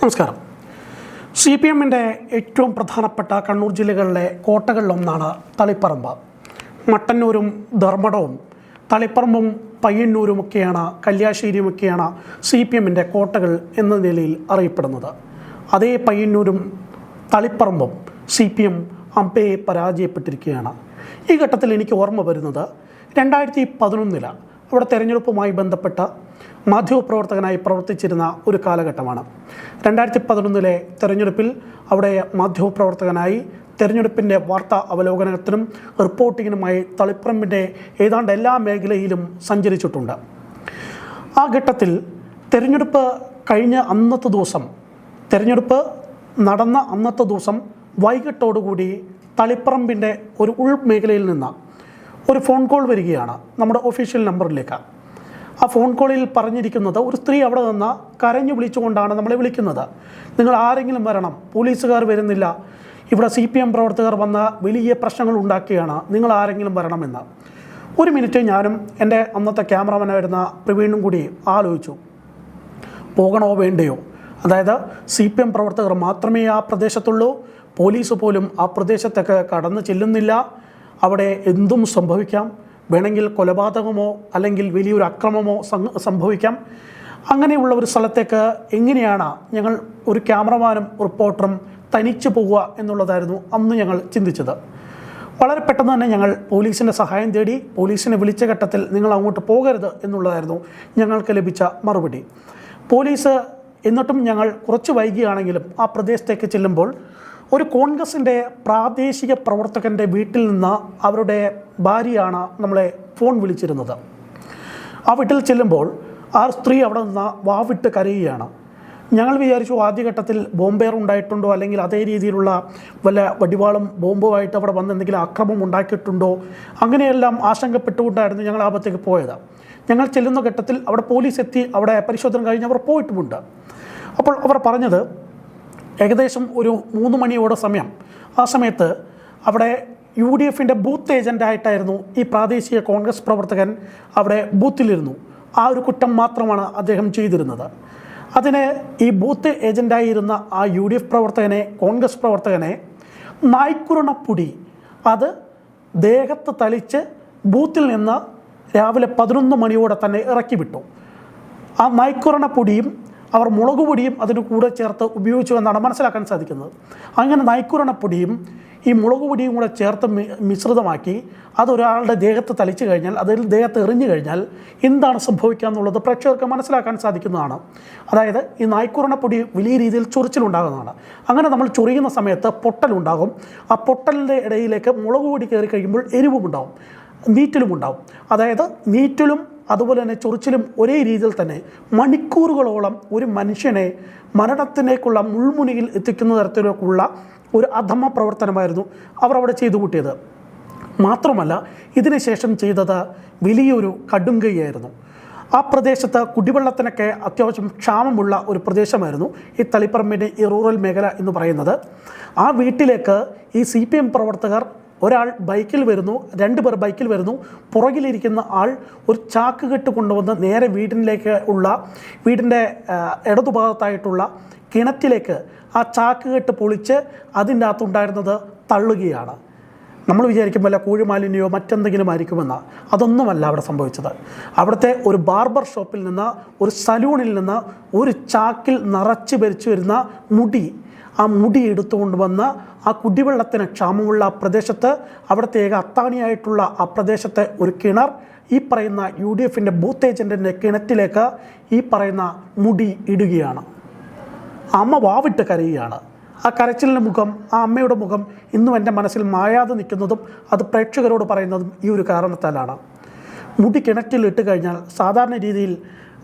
നമസ്കാരം. CPMൻ്റെ ഏറ്റവും പ്രധാനപ്പെട്ട കണ്ണൂർ ജില്ലകളിലെ കോട്ടകളിലൊന്നാണ് തളിപ്പറമ്പ്. മട്ടന്നൂരും ധർമ്മടവും തളിപ്പറമ്പും പയ്യന്നൂരുമൊക്കെയാണ്, കല്യാശ്ശേരിയുമൊക്കെയാണ് CPMൻ്റെ കോട്ടകൾ എന്ന നിലയിൽ അറിയപ്പെടുന്നത്. അതേ പയ്യന്നൂരും തളിപ്പറമ്പും CPM അമ്പയെ പരാജയപ്പെട്ടിരിക്കുകയാണ്. ഈ ഘട്ടത്തിൽ എനിക്ക് ഓർമ്മ വരുന്നത് 2011 അവിടെ തെരഞ്ഞെടുപ്പുമായി ബന്ധപ്പെട്ട മാധ്യമപ്രവർത്തകനായി പ്രവർത്തിച്ചിരുന്ന ഒരു കാലഘട്ടമാണ്. 2011 തെരഞ്ഞെടുപ്പിൽ അവിടെ മാധ്യമപ്രവർത്തകനായി തെരഞ്ഞെടുപ്പിൻ്റെ വാർത്താ അവലോകനത്തിനും റിപ്പോർട്ടിങ്ങിനുമായി തളിപ്പറമ്പിൻ്റെ ഏതാണ്ട് എല്ലാ മേഖലയിലും സഞ്ചരിച്ചിട്ടുണ്ട്. ആ ഘട്ടത്തിൽ തെരഞ്ഞെടുപ്പ് നടന്ന അന്നത്തെ ദിവസം വൈകിട്ടോടുകൂടി തളിപ്പറമ്പിൻ്റെ ഒരു ഉൾമേഖലയിൽ നിന്ന് ഒരു ഫോൺ കോൾ വരികയാണ് നമ്മുടെ ഒഫീഷ്യൽ നമ്പറിലേക്ക്. ആ ഫോൺ കോളിൽ പറഞ്ഞിരിക്കുന്നത്, ഒരു സ്ത്രീ അവിടെ നിന്ന് കരഞ്ഞു വിളിച്ചുകൊണ്ടാണ് നമ്മളെ വിളിക്കുന്നത്. നിങ്ങൾ ആരെങ്കിലും വരണം, പോലീസുകാർ വരുന്നില്ല, ഇവിടെ CPM പ്രവർത്തകർ വന്ന വലിയ പ്രശ്നങ്ങൾ ഉണ്ടാക്കിയാണ്, നിങ്ങൾ ആരെങ്കിലും വരണമെന്ന്. ഒരു മിനിറ്റ് ഞാനും എൻ്റെ അന്നത്തെ ക്യാമറമാനായിരുന്ന പ്രവീണും കൂടി ആലോചിച്ചു, പോകണോ വേണ്ടയോ. അതായത് CPM പ്രവർത്തകർ മാത്രമേ ആ പ്രദേശത്തുള്ളൂ, പോലീസ് പോലും ആ പ്രദേശത്തേക്ക് കടന്നു ചെല്ലുന്നില്ല, അവിടെ എന്തും സംഭവിക്കാം, വേണമെങ്കിൽ കൊലപാതകമോ അല്ലെങ്കിൽ വലിയൊരു അക്രമമോ സംഭവിക്കാം. അങ്ങനെയുള്ള ഒരു സ്ഥലത്തേക്ക് എങ്ങനെയാണ് ഞങ്ങൾ ഒരു ക്യാമറമാനും റിപ്പോർട്ടറും തനിച്ചു പോവുക എന്നുള്ളതായിരുന്നു അന്ന് ഞങ്ങൾ ചിന്തിച്ചത്. വളരെ പെട്ടെന്ന് തന്നെ ഞങ്ങൾ പോലീസിൻ്റെ സഹായം തേടി. പോലീസിനെ വിളിച്ച ഘട്ടത്തിൽ നിങ്ങൾ അങ്ങോട്ട് പോകരുത് എന്നുള്ളതായിരുന്നു ഞങ്ങൾക്ക് ലഭിച്ച മറുപടി. പോലീസ് എന്നിട്ടും ഞങ്ങൾ കുറച്ച് വൈകിയാണെങ്കിലും ആ പ്രദേശത്തേക്ക് ചെല്ലുമ്പോൾ ഒരു കോൺഗ്രസിൻ്റെ പ്രാദേശിക പ്രവർത്തകൻ്റെ വീട്ടിൽ നിന്ന് അവരുടെ ഭാര്യയാണ് നമ്മളെ ഫോൺ വിളിച്ചിരുന്നത്. ആ വീട്ടിൽ ചെല്ലുമ്പോൾ ആ സ്ത്രീ അവിടെ നിന്ന് വാവിട്ട് കരയുകയാണ്. ഞങ്ങൾ വിചാരിച്ചു ആദ്യഘട്ടത്തിൽ ബോംബേർ ഉണ്ടായിട്ടുണ്ടോ, അല്ലെങ്കിൽ അതേ രീതിയിലുള്ള വല്ല വടിവാളും ബോംബുമായിട്ട് അവിടെ വന്ന് എന്തെങ്കിലും അക്രമം ഉണ്ടാക്കിയിട്ടുണ്ടോ, അങ്ങനെയെല്ലാം ആശങ്കപ്പെട്ടുകൊണ്ടായിരുന്നു ഞങ്ങൾ ആപത്തേക്ക് പോയത്. ഞങ്ങൾ ചെല്ലുന്ന ഘട്ടത്തിൽ അവിടെ പോലീസ് എത്തി, അവിടെ പരിശോധന കഴിഞ്ഞ് അവർ പോയിട്ടുമുണ്ട്. അപ്പോൾ അവർ പറഞ്ഞത് ഏകദേശം ഒരു 3 മണിയോടെ സമയം. ആ സമയത്ത് അവിടെ UDFൻ്റെ ബൂത്ത് ഏജൻ്റായിട്ടായിരുന്നു ഈ പ്രാദേശിക കോൺഗ്രസ് പ്രവർത്തകൻ അവിടെ ബൂത്തിലിരുന്നു. ആ ഒരു കുറ്റം മാത്രമാണ് അദ്ദേഹം ചെയ്തിരുന്നത്. അതിന് ഈ ബൂത്ത് ഏജൻ്റായിരുന്ന ആ UDF പ്രവർത്തകനെ, കോൺഗ്രസ് പ്രവർത്തകനെ നായ്ക്കുരണപ്പൊടി അത് ദേഹത്ത് തളിച്ച് ബൂത്തിൽ നിന്ന് രാവിലെ 11 മണിയോടെ തന്നെ ഇറക്കി വിട്ടു. ആ നായ്ക്കുരണപ്പൊടിയും അവർ മുളക് പൊടിയും അതിന് കൂടെ ചേർത്ത് ഉപയോഗിച്ചു എന്നാണ് മനസ്സിലാക്കാൻ സാധിക്കുന്നത്. അങ്ങനെ നായ്ക്കുരണപ്പൊടിയും ഈ മുളക് പൊടിയും കൂടെ ചേർത്ത് മിശ്രിതമാക്കി അതൊരാളുടെ ദേഹത്ത് തളിച്ചു കഴിഞ്ഞാൽ, അതിൽ ദേഹത്ത് എറിഞ്ഞു കഴിഞ്ഞാൽ എന്താണ് സംഭവിക്കുക എന്നുള്ളത് പ്രേക്ഷകർക്ക് മനസ്സിലാക്കാൻ സാധിക്കുന്നതാണ്. അതായത് ഈ നായ്ക്കുരണപ്പൊടി വലിയ രീതിയിൽ ചൊറിച്ചിലുണ്ടാകുന്നതാണ്. അങ്ങനെ നമ്മൾ ചൊറിയുന്ന സമയത്ത് പൊട്ടലുണ്ടാകും. ആ പൊട്ടലിൻ്റെ ഇടയിലേക്ക് മുളക് പൊടി കയറി കഴിയുമ്പോൾ എരിവുമുണ്ടാവും, നീറ്റലുമുണ്ടാവും. അതായത് നീറ്റലും അതുപോലെ തന്നെ ചൊറിച്ചിലും ഒരേ രീതിയിൽ തന്നെ മണിക്കൂറുകളോളം ഒരു മനുഷ്യനെ മരണത്തിലേക്കുള്ള മുൾമുനയിൽ എത്തിക്കുന്ന തരത്തിലേക്കുള്ള ഒരു അധമ പ്രവർത്തനമായിരുന്നു അവർ അവിടെ ചെയ്തു കൂട്ടിയത്. മാത്രമല്ല ഇതിനുശേഷം ചെയ്തത് വലിയൊരു കടുങ്കയായിരുന്നു. ആ പ്രദേശത്ത് കുടിവെള്ളത്തിനൊക്കെ അത്യാവശ്യം ക്ഷാമമുള്ള ഒരു പ്രദേശമായിരുന്നു ഈ തളിപ്പറമ്പിൻ്റെ ഈ റൂറൽ മേഖല എന്ന് പറയുന്നത്. ആ വീട്ടിലേക്ക് ഈ CPM പ്രവർത്തകർ, ഒരാൾ ബൈക്കിൽ വരുന്നു, 2 പേർ ബൈക്കിൽ വരുന്നു, പുറകിലിരിക്കുന്ന ആൾ ഒരു ചാക്ക് കെട്ട് കൊണ്ടുവന്ന് നേരെ വീടിൻ്റെ ഇടതുഭാഗത്തായിട്ടുള്ള കിണറ്റിലേക്ക് ആ ചാക്ക് കെട്ട് പൊളിച്ച് അതിൻ്റെ അകത്തുണ്ടായിരുന്നത് തള്ളുകയാണ്. നമ്മൾ വിചാരിക്കും വല്ല കൂഴിമാലിന്യോ മറ്റെന്തെങ്കിലും ആയിരിക്കുമെന്ന്. അതൊന്നുമല്ല അവിടെ സംഭവിച്ചത്. അവിടുത്തെ ഒരു ബാർബർ ഷോപ്പിൽ നിന്ന്, ഒരു സലൂണിൽ നിന്ന് ഒരു ചാക്കിൽ നിറച്ച് ഭരിച്ചു വരുന്ന ആ മുടി എടുത്തുകൊണ്ട് വന്ന് ആ കുടിവെള്ളത്തിന് ക്ഷാമമുള്ള പ്രദേശത്ത്, അവിടുത്തെ ഏക അത്താണിയായിട്ടുള്ള ആ പ്രദേശത്തെ ഒരു കിണർ, ഈ പറയുന്ന UDFൻ്റെ ബൂത്ത് ഏജൻറ്റിൻ്റെ കിണറ്റിലേക്ക് ഈ പറയുന്ന മുടി ഇടുകയാണ്. അമ്മ വാവിട്ട് കരയുകയാണ്. ആ കരച്ചിലിൻ്റെ മുഖം, ആ അമ്മയുടെ മുഖം ഇന്നും എൻ്റെ മനസ്സിൽ മായാതെ നിൽക്കുന്നതും അത് പ്രേക്ഷകരോട് പറയുന്നതും ഈ ഒരു കാരണത്താലാണ്. മുടി കിണറ്റിൽ ഇട്ട് കഴിഞ്ഞാൽ സാധാരണ രീതിയിൽ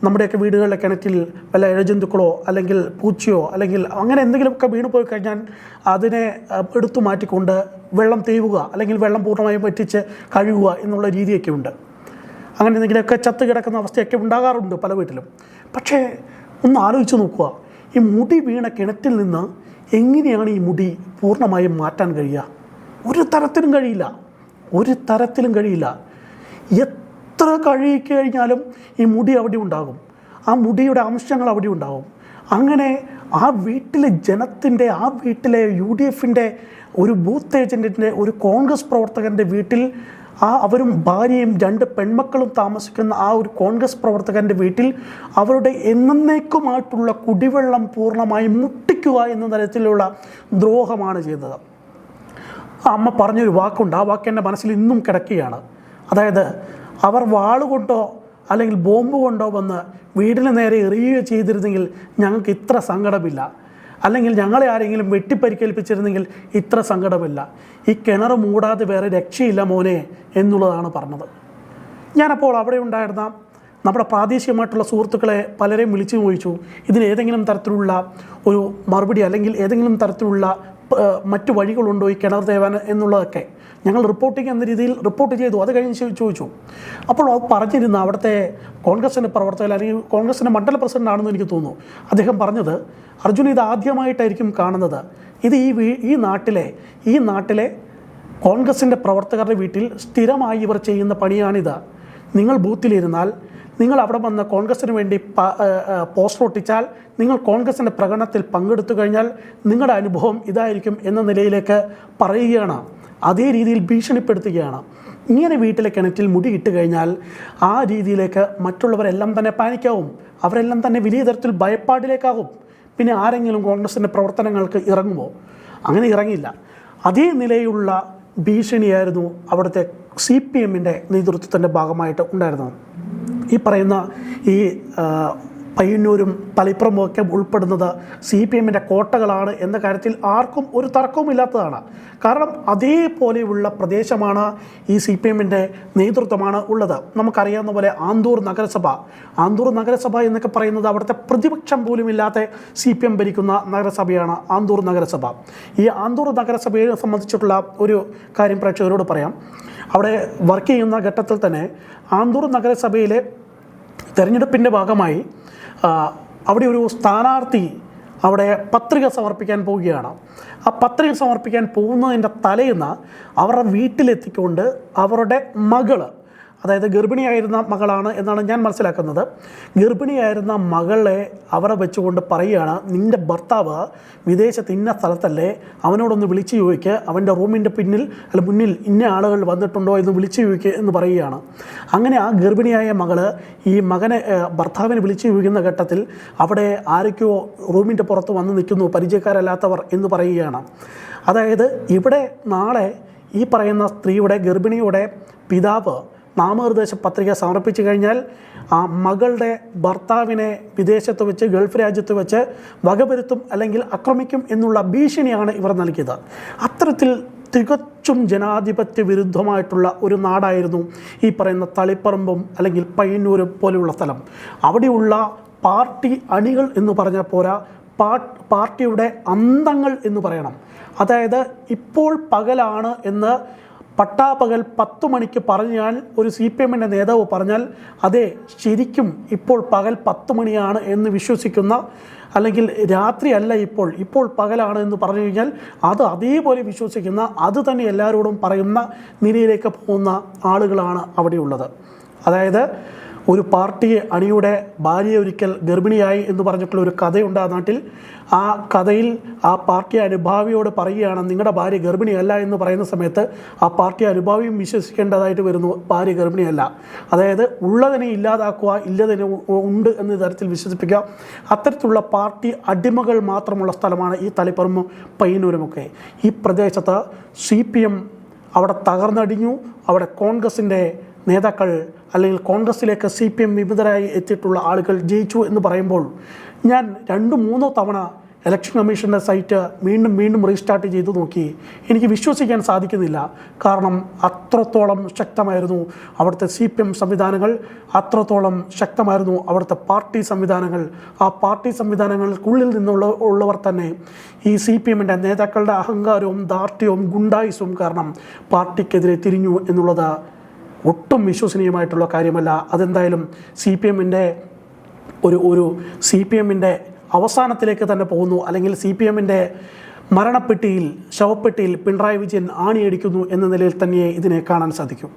നമ്മുടെയൊക്കെ വീടുകളിലെ കിണറ്റിൽ വല്ല ഇഴജന്തുക്കളോ അല്ലെങ്കിൽ പൂച്ചയോ അല്ലെങ്കിൽ അങ്ങനെ എന്തെങ്കിലുമൊക്കെ വീണ് പോയി കഴിഞ്ഞാൽ അതിനെ എടുത്തു മാറ്റിക്കൊണ്ട് വെള്ളം തേവുക അല്ലെങ്കിൽ വെള്ളം പൂർണ്ണമായും വറ്റിച്ച് കഴുകുക എന്നുള്ള രീതിയൊക്കെ ഉണ്ട്. അങ്ങനെ എന്തെങ്കിലുമൊക്കെ ചത്ത് കിടക്കുന്ന അവസ്ഥയൊക്കെ ഉണ്ടാകാറുണ്ട് പല വീട്ടിലും. പക്ഷേ ഒന്ന് ആലോചിച്ച് നോക്കുക, ഈ മുടി വീണ കിണറ്റിൽ നിന്ന് എങ്ങനെയാണ് ഈ മുടി പൂർണ്ണമായും മാറ്റാൻ കഴിയുക? ഒരു തരത്തിലും കഴിയില്ല. എത്ര കഴുകിക്കഴിഞ്ഞാലും ഈ മുടി അവിടെ ഉണ്ടാകും, ആ മുടിയുടെ അംശങ്ങൾ അവിടെ ഉണ്ടാകും. അങ്ങനെ ആ വീട്ടിലെ ജനത്തിൻ്റെ, ആ വീട്ടിലെ UDFൻ്റെ ഒരു ബൂത്ത് ഏജൻറ്റിൻ്റെ, ഒരു കോൺഗ്രസ് പ്രവർത്തകൻ്റെ വീട്ടിൽ അവരും ഭാര്യയും 2 പെൺമക്കളും താമസിക്കുന്ന ആ ഒരു കോൺഗ്രസ് പ്രവർത്തകൻ്റെ വീട്ടിൽ അവരുടെ എന്നേക്കുമായിട്ടുള്ള കുടിവെള്ളം പൂർണ്ണമായി മുട്ടിക്കുക എന്ന തരത്തിലുള്ള ദ്രോഹമാണ് ചെയ്തത്. അമ്മ പറഞ്ഞൊരു വാക്കുണ്ട്, ആ വാക്ക് എൻ്റെ മനസ്സിൽ ഇന്നും കിടക്കുകയാണ്. അതായത് അവർ വാളുകൊണ്ടോ അല്ലെങ്കിൽ ബോംബ് കൊണ്ടോ വന്ന് വീടിന് നേരെ എറിയുകയോ ചെയ്തിരുന്നെങ്കിൽ ഞങ്ങൾക്ക് ഇത്ര സങ്കടമില്ല, അല്ലെങ്കിൽ ഞങ്ങളെ ആരെങ്കിലും വെട്ടിപ്പരിക്കേൽപ്പിച്ചിരുന്നെങ്കിൽ ഇത്ര സങ്കടമില്ല. ഈ കിണർ മൂടാതെ വേറെ രക്ഷയില്ല മോനെ എന്നുള്ളതാണ് പറഞ്ഞത്. ഞാനപ്പോൾ അവിടെ ഉണ്ടായിരുന്ന നമ്മുടെ പ്രാദേശികമായിട്ടുള്ള സുഹൃത്തുക്കളെ പലരെയും വിളിച്ചു ചോദിച്ചു, ഇതിന് ഏതെങ്കിലും തരത്തിലുള്ള ഒരു മറുപടി അല്ലെങ്കിൽ ഏതെങ്കിലും തരത്തിലുള്ള മറ്റു വഴികളുണ്ടോ ഈ കിണർ തേവാൻ എന്നുള്ളതൊക്കെ. ഞങ്ങൾ റിപ്പോർട്ടിങ് എന്ന രീതിയിൽ റിപ്പോർട്ട് ചെയ്തു. അത് കഴിഞ്ഞ് ചോദിച്ചു. അപ്പോൾ അത് പറഞ്ഞിരുന്ന അവിടുത്തെ കോൺഗ്രസിൻ്റെ പ്രവർത്തകർ അല്ലെങ്കിൽ കോൺഗ്രസിൻ്റെ മണ്ഡല പ്രസിഡന്റ് ആണെന്ന് എനിക്ക് തോന്നുന്നു. അദ്ദേഹം പറഞ്ഞത്, അർജുൻ ഇത് ആദ്യമായിട്ടായിരിക്കും കാണുന്നത്. ഇത് ഈ നാട്ടിലെ കോൺഗ്രസിൻ്റെ പ്രവർത്തകരുടെ വീട്ടിൽ സ്ഥിരമായി ഇവർ ചെയ്യുന്ന പണിയാണിത്. നിങ്ങൾ ബൂത്തിലിരുന്നാൽ, നിങ്ങൾ അവിടെ വന്ന് കോൺഗ്രസിന് വേണ്ടി പോസ്റ്റർ ഒട്ടിച്ചാൽ, നിങ്ങൾ കോൺഗ്രസിൻ്റെ പ്രകടനത്തിൽ പങ്കെടുത്തു കഴിഞ്ഞാൽ നിങ്ങളുടെ അനുഭവം ഇതായിരിക്കും എന്ന നിലയിലേക്ക് പറയുകയാണ്. അതേ രീതിയിൽ ഭീഷണിപ്പെടുത്തുകയാണ്. ഇങ്ങനെ വീട്ടിലെ കിണറ്റിൽ മുടി ഇട്ട് കഴിഞ്ഞാൽ ആ രീതിയിലേക്ക് മറ്റുള്ളവരെല്ലാം തന്നെ പാനിക്കാവും. അവരെല്ലാം തന്നെ വലിയ തരത്തിൽ ഭയപ്പാടിലേക്കാകും. പിന്നെ ആരെങ്കിലും കോൺഗ്രസിൻ്റെ പ്രവർത്തനങ്ങൾക്ക് ഇറങ്ങുമോ? അങ്ങനെ ഇറങ്ങില്ല. അതേ നിലയിലുള്ള ഭീഷണിയായിരുന്നു അവിടുത്തെ CPMൻ്റെ നേതൃത്വത്തിൻ്റെ ഭാഗമായിട്ട് ഉണ്ടായിരുന്നത്. ഈ പറയുന്ന ഈ പയ്യന്നൂരും തളിപ്പറമ്പും ഒക്കെ ഉൾപ്പെടുന്നത് CPMൻ്റെ കോട്ടകളാണ് എന്ന കാര്യത്തിൽ ആർക്കും ഒരു തർക്കവുമില്ലാത്തതാണ്. കാരണം അതേപോലെയുള്ള പ്രദേശമാണ് ഈ CPMൻ്റെ നേതൃത്വമാണ് ഉള്ളത്. നമുക്കറിയാവുന്ന പോലെ ആന്തൂർ നഗരസഭ എന്നൊക്കെ പറയുന്നത് അവിടുത്തെ പ്രതിപക്ഷം പോലുമില്ലാത്ത CPM ഭരിക്കുന്ന നഗരസഭയാണ് ആന്തൂർ നഗരസഭ. ഈ ആന്തൂർ നഗരസഭയെ സംബന്ധിച്ചിട്ടുള്ള ഒരു കാര്യം പ്രേക്ഷകരോട് പറയാം. അവിടെ വർക്ക് ചെയ്യുന്ന ഘട്ടത്തിൽ തന്നെ ആന്തൂർ നഗരസഭയിലെ തെരഞ്ഞെടുപ്പിൻ്റെ ഭാഗമായി അവിടെ ഒരു സ്ഥാനാർത്ഥി അവിടെ പത്രിക സമർപ്പിക്കാൻ പോവുകയാണ്. ആ പത്രിക സമർപ്പിക്കാൻ പോകുന്നതിൻ്റെ തലേന്ന് അവരുടെ വീട്ടിലെത്തിക്കൊണ്ട് അവരുടെ മകള്, അതായത് ഗർഭിണിയായിരുന്ന മകളാണ് എന്നാണ് ഞാൻ മനസ്സിലാക്കുന്നത്, ഗർഭിണിയായിരുന്ന മകളെ അവിടെ വെച്ചുകൊണ്ട് പറയുകയാണ്, നിൻ്റെ ഭർത്താവ് വിദേശത്ത് ഇന്ന സ്ഥലത്തല്ലേ, അവനോടൊന്ന് വിളിച്ചു ചോദിക്കുക, അവൻ്റെ റൂമിൻ്റെ മുന്നിൽ ഇന്ന ആളുകൾ വന്നിട്ടുണ്ടോ എന്ന് വിളിച്ചു ചോദിക്കുക എന്ന് പറയുകയാണ്. അങ്ങനെ ആ ഗർഭിണിയായ മകള് ഈ ഭർത്താവിനെ വിളിച്ചു ചോദിക്കുന്ന ഘട്ടത്തിൽ അവിടെ ആരൊക്കെയോ റൂമിൻ്റെ പുറത്ത് വന്ന് നിൽക്കുന്നു, പരിചയക്കാരല്ലാത്തവർ എന്ന് പറയുകയാണ്. അതായത് ഇവിടെ നാളെ ഈ പറയുന്ന സ്ത്രീയുടെ, ഗർഭിണിയുടെ പിതാവ് നാമനിർദ്ദേശ പത്രിക സമർപ്പിച്ചു കഴിഞ്ഞാൽ ആ മകളുടെ ഭർത്താവിനെ വിദേശത്ത് വെച്ച്, ഗൾഫ് രാജ്യത്ത് വെച്ച് വകവരുത്തും അല്ലെങ്കിൽ ആക്രമിക്കും എന്നുള്ള ഭീഷണിയാണ് ഇവർ നൽകിയത്. അത്തരത്തിൽ തികച്ചും ജനാധിപത്യ വിരുദ്ധമായിട്ടുള്ള ഒരു നാടായിരുന്നു ഈ പറയുന്ന തളിപ്പറമ്പും അല്ലെങ്കിൽ പയ്യന്നൂരും പോലെയുള്ള സ്ഥലം. അവിടെയുള്ള പാർട്ടി അണികൾ എന്ന് പറഞ്ഞാൽ പോരാ, പാർട്ടിയുടെ അന്തങ്ങൾ എന്ന് പറയണം. അതായത് ഇപ്പോൾ പകലാണ് എന്ന് പട്ടാപ്പകൽ 10 മണിക്ക് പറഞ്ഞാൽ ഒരു CPMൻ്റെ നേതാവ് പറഞ്ഞാൽ അതെ ശരിക്കും ഇപ്പോൾ പകൽ 10 മണിയാണ് എന്ന് വിശ്വസിക്കുന്ന, അല്ലെങ്കിൽ രാത്രിയല്ല ഇപ്പോൾ പകലാണ് എന്ന് പറഞ്ഞു കഴിഞ്ഞാൽ അത് അതേപോലെ വിശ്വസിക്കുന്ന, അത് തന്നെ എല്ലാവരോടും പറയുന്ന നിലയിലേക്ക് പോകുന്ന ആളുകളാണ് അവിടെയുള്ളത്. അതായത് ഒരു പാർട്ടി അണിയുടെ ഭാര്യ ഒരിക്കൽ ഗർഭിണിയായി എന്ന് പറഞ്ഞിട്ടുള്ള ഒരു കഥയുണ്ട് ആ നാട്ടിൽ. ആ കഥയിൽ ആ പാർട്ടി അനുഭാവിയോട് പറയുകയാണ്, നിങ്ങളുടെ ഭാര്യ ഗർഭിണിയല്ല എന്ന് പറയുന്ന സമയത്ത് ആ പാർട്ടി അനുഭാവിയും വിശ്വസിക്കേണ്ടതായിട്ട് വരുന്നു, ഭാര്യ ഗർഭിണിയല്ല. അതായത് ഉള്ളതിനെ ഇല്ലാതാക്കുക, ഇല്ലതിനെ ഉണ്ട് എന്ന തരത്തിൽ വിശ്വസിപ്പിക്കുക. അത്തരത്തിലുള്ള പാർട്ടി അടിമകൾ മാത്രമുള്ള സ്ഥലമാണ് ഈ തളിപ്പറമ്പും പയ്യന്നൂരുമൊക്കെ. ഈ പ്രദേശത്ത് CPM അവിടെ തകർന്നടിഞ്ഞു. അവിടെ കോൺഗ്രസിൻ്റെ നേതാക്കൾ അല്ലെങ്കിൽ കോൺഗ്രസിലേക്ക് CPM വിമതരായി എത്തിയിട്ടുള്ള ആളുകൾ ജയിച്ചു എന്ന് പറയുമ്പോൾ ഞാൻ 2-3 തവണ ഇലക്ഷൻ കമ്മീഷൻ്റെ സൈറ്റ് വീണ്ടും റീസ്റ്റാർട്ട് ചെയ്തു നോക്കി. എനിക്ക് വിശ്വസിക്കാൻ സാധിക്കുന്നില്ല. കാരണം അത്രത്തോളം ശക്തമായിരുന്നു അവിടുത്തെ CPM സംവിധാനങ്ങൾ, അത്രത്തോളം ശക്തമായിരുന്നു അവിടുത്തെ പാർട്ടി സംവിധാനങ്ങൾ. ആ പാർട്ടി സംവിധാനങ്ങൾക്കുള്ളിൽ ഉള്ളവർ തന്നെ ഈ CPMൻ്റെ നേതാക്കളുടെ അഹങ്കാരവും ധാർഷ്ട്യവും ഗുണ്ടായിസും കാരണം പാർട്ടിക്കെതിരെ തിരിഞ്ഞു എന്നുള്ളത് ഒട്ടും വിശ്വസനീയമായിട്ടുള്ള കാര്യമല്ല. അതെന്തായാലും CPMൻ്റെ CPMൻ്റെ അവസാനത്തിലേക്ക് തന്നെ പോകുന്നു, അല്ലെങ്കിൽ CPMൻ്റെ ശവപ്പെട്ടിയിൽ പിണറായി വിജയൻ ആണിയടിക്കുന്നു എന്ന നിലയിൽ തന്നെ ഇതിനെ കാണാൻ സാധിക്കും.